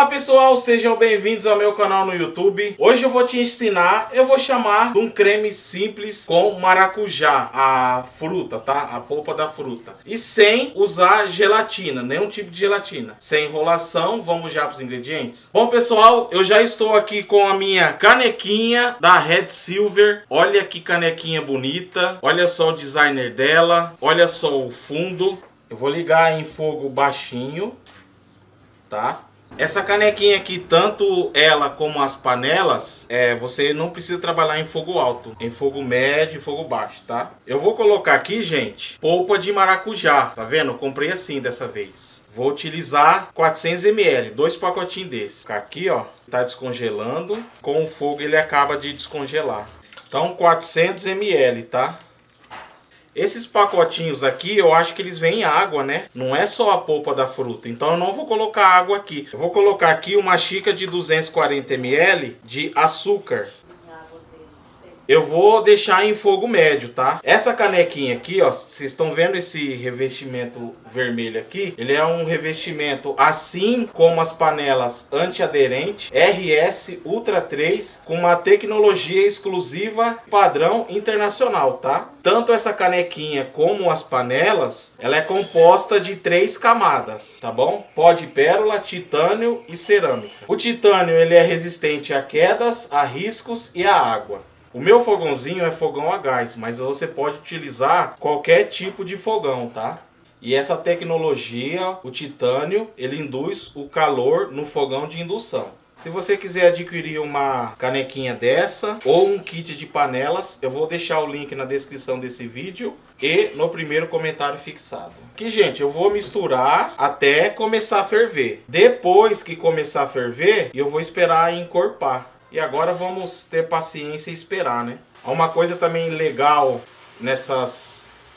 Olá pessoal, sejam bem-vindos ao meu canal no YouTube. Hoje eu vou te ensinar, eu vou chamar de um creme simples com maracujá, a fruta, tá? A polpa da fruta. E sem usar gelatina, nenhum tipo de gelatina. Sem enrolação, vamos já para os ingredientes. Bom pessoal, eu já estou aqui com a minha canequinha da Red Silver. Olha que canequinha bonita, olha só o designer dela, olha só o fundo. Eu vou ligar em fogo baixinho, tá? Essa canequinha aqui, tanto ela como as panelas, você não precisa trabalhar em fogo alto, em fogo médio e fogo baixo, tá? Eu vou colocar aqui, gente, polpa de maracujá, tá vendo? Eu comprei assim dessa vez. Vou utilizar 400 ml, 2 pacotinhos desses. Aqui, ó, tá descongelando. Com o fogo ele acaba de descongelar. Então 400 ml, tá? Esses pacotinhos aqui, eu acho que eles vêm em água, né? Não é só a polpa da fruta. Então eu não vou colocar água aqui. Eu vou colocar aqui uma xícara de 240 ml de açúcar. Eu vou deixar em fogo médio, tá? Essa canequinha aqui, ó, vocês estão vendo esse revestimento vermelho aqui? Ele é um revestimento assim como as panelas antiaderente RS Ultra 3 com uma tecnologia exclusiva padrão internacional, tá? Tanto essa canequinha como as panelas, ela é composta de 3 camadas, tá bom? Pó de pérola, titânio e cerâmica. O titânio ele é resistente a quedas, a riscos e a água. O meu fogãozinho é fogão a gás, mas você pode utilizar qualquer tipo de fogão, tá? E essa tecnologia, o titânio, ele induz o calor no fogão de indução. Se você quiser adquirir uma canequinha dessa ou um kit de panelas, eu vou deixar o link na descrição desse vídeo e no primeiro comentário fixado. Aqui, gente, eu vou misturar até começar a ferver. Depois que começar a ferver, eu vou esperar encorpar. E agora vamos ter paciência e esperar, né? Uma coisa também legal na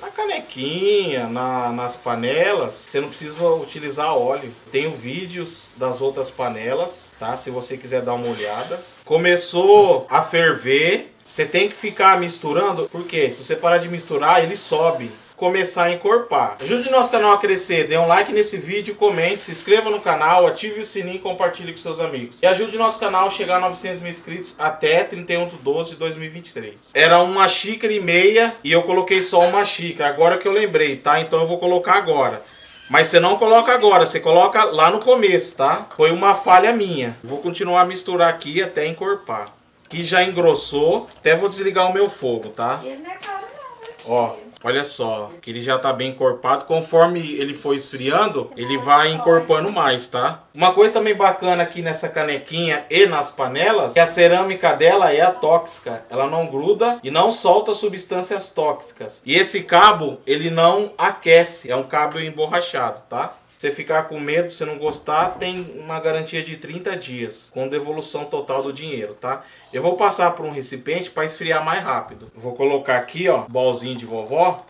canequinha, nas panelas, você não precisa utilizar óleo. Tenho vídeos das outras panelas, tá? Se você quiser dar uma olhada. Começou a ferver, você tem que ficar misturando, porque se você parar de misturar, ele sobe. Começar a encorpar. Ajude nosso canal a crescer, dê um like nesse vídeo, comente, se inscreva no canal, ative o sininho e compartilhe com seus amigos. E ajude nosso canal a chegar a 900 mil inscritos até 31/12/2023. Era uma xícara e meia e eu coloquei só uma xícara, agora que eu lembrei, tá? Então eu vou colocar agora. Mas você não coloca agora, você coloca lá no começo, tá? Foi uma falha minha. Vou continuar a misturar aqui até encorpar. Aqui já engrossou, até vou desligar o meu fogo, tá? Ele não é caro não, né? Ó. Olha só, que ele já tá bem encorpado. Conforme ele for esfriando, ele vai encorpando mais, tá? Uma coisa também bacana aqui nessa canequinha e nas panelas, que a cerâmica dela é atóxica. Ela não gruda e não solta substâncias tóxicas. E esse cabo, ele não aquece. É um cabo emborrachado, tá? Se você ficar com medo, se não gostar, tem uma garantia de 30 dias, com devolução total do dinheiro, tá? Eu vou passar por um recipiente para esfriar mais rápido. Vou colocar aqui, ó, bolzinho de vovó.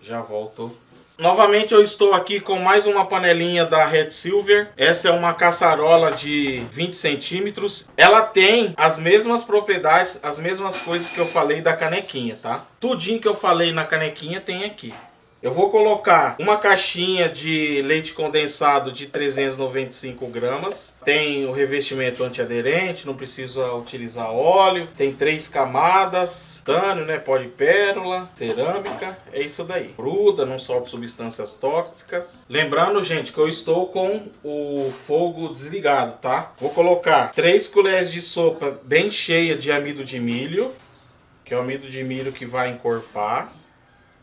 Já volto. Novamente eu estou aqui com mais uma panelinha da Red Silver. Essa é uma caçarola de 20 centímetros. Ela tem as mesmas propriedades, as mesmas coisas que eu falei da canequinha, tá? Tudinho que eu falei na canequinha tem aqui. Eu vou colocar uma caixinha de leite condensado de 395 gramas. Tem o revestimento antiaderente, não precisa utilizar óleo. Tem 3 camadas, titânio, né, pó de pérola, cerâmica. É isso daí. Gruda, não solta substâncias tóxicas. Lembrando, gente, que eu estou com o fogo desligado, tá? Vou colocar 3 colheres de sopa bem cheia de amido de milho, que é o amido de milho que vai encorpar.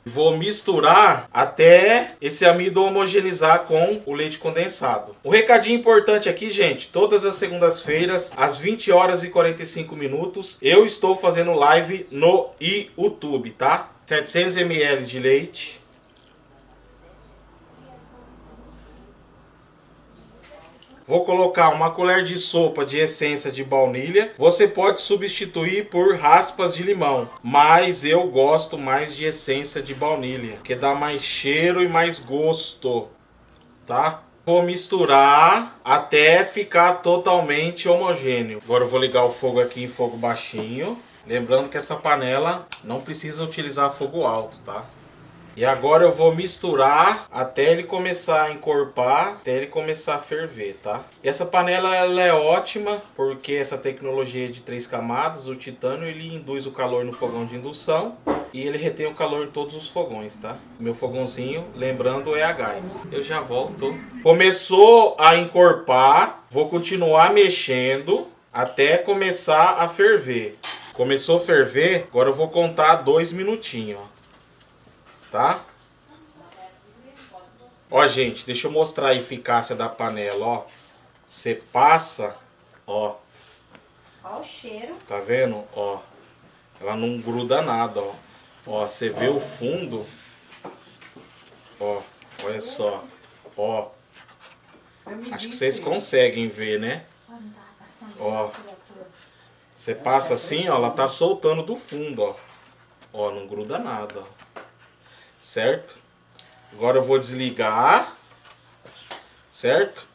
Vou misturar até esse amido homogeneizar com o leite condensado. Um recadinho importante aqui, gente. Todas as segundas-feiras, às 20 horas e 45 minutos, eu estou fazendo live no YouTube, tá? 700 ml de leite. Vou colocar uma colher de sopa de essência de baunilha. Você pode substituir por raspas de limão, mas eu gosto mais de essência de baunilha, que dá mais cheiro e mais gosto, tá? Vou misturar até ficar totalmente homogêneo. Agora eu vou ligar o fogo aqui em fogo baixinho. Lembrando que essa panela não precisa utilizar fogo alto, tá? E agora eu vou misturar até ele começar a encorpar, até ele começar a ferver, tá? E essa panela ela é ótima porque essa tecnologia de 3 camadas, o titânio, ele induz o calor no fogão de indução e ele retém o calor em todos os fogões, tá? Meu fogãozinho, lembrando, é a gás. Eu já volto. Começou a encorpar, vou continuar mexendo até começar a ferver. Começou a ferver, agora eu vou contar 2 minutinhos, ó. Tá? Ó, gente, deixa eu mostrar a eficácia da panela, ó. Você passa, ó. Ó o cheiro. Tá vendo? Ó. Ela não gruda nada, ó. Ó, você vê o fundo. Ó, olha só. Ó. Acho que vocês conseguem ver, né? Ó. Você passa assim, ó, ela tá soltando do fundo, ó. Ó, não gruda nada, ó. Certo? Agora eu vou desligar, certo?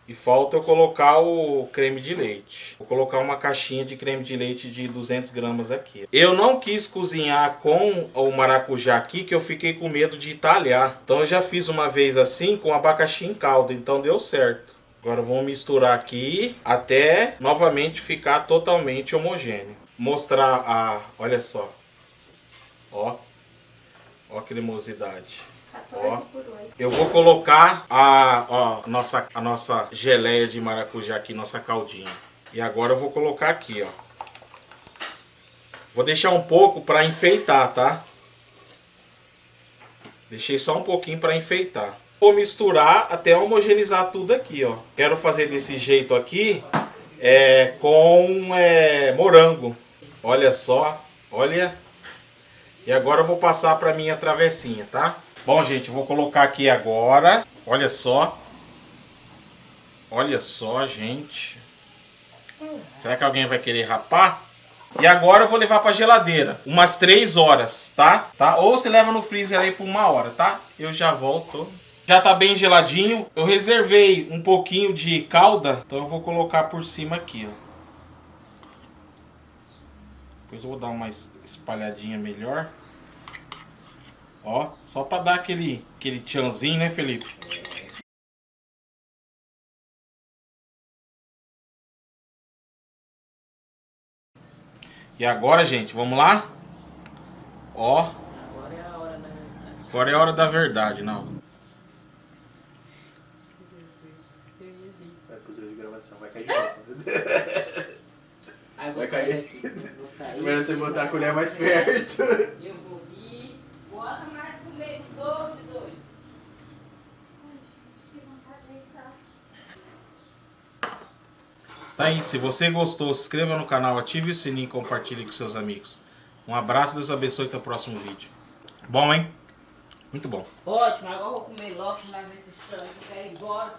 E falta eu colocar o creme de leite. Vou colocar uma caixinha de creme de leite de 200 gramas aqui. Eu não quis cozinhar com o maracujá aqui, que eu fiquei com medo de talhar. Então eu já fiz uma vez assim com abacaxi em calda, então deu certo. Agora vamos misturar aqui até novamente ficar totalmente homogêneo. Mostrar a... olha só. Ó. Ó a cremosidade. Ó, eu vou colocar a nossa geleia de maracujá aqui, nossa caldinha. E agora eu vou colocar aqui, ó. Vou deixar um pouco para enfeitar, tá? Deixei só um pouquinho para enfeitar. Vou misturar até homogeneizar tudo aqui, ó. Quero fazer desse jeito aqui, com morango. Olha só, olha. E agora eu vou passar para minha travessinha, tá? Bom, gente, eu vou colocar aqui agora. Olha só. Olha só, gente. Será que alguém vai querer rapar? E agora eu vou levar para geladeira. Umas 3 horas, tá? Ou você leva no freezer aí por 1 hora, tá? Eu já volto. Já tá bem geladinho. Eu reservei um pouquinho de calda. Então eu vou colocar por cima aqui, ó. Depois eu vou dar uma espalhadinha melhor. Ó, só pra dar aquele tchanzinho, né, Felipe? E agora, gente, vamos lá? Ó. Agora é a hora da verdade. Agora é a hora da verdade, não. Vai pro de gravação, vai cair de novo. Aí eu vou Vai sair cair. daqui. Vou sair. Primeiro você botar a colher mais perto. Eu vou vir. Bota mais pro meio do doce, doido. Tá aí, se você gostou, se inscreva no canal, ative o sininho e compartilhe com seus amigos. Um abraço, Deus abençoe e até o próximo vídeo. Bom, hein? Muito bom. Ótimo, agora eu vou comer logo, mas ver se o estranho quer ir embora.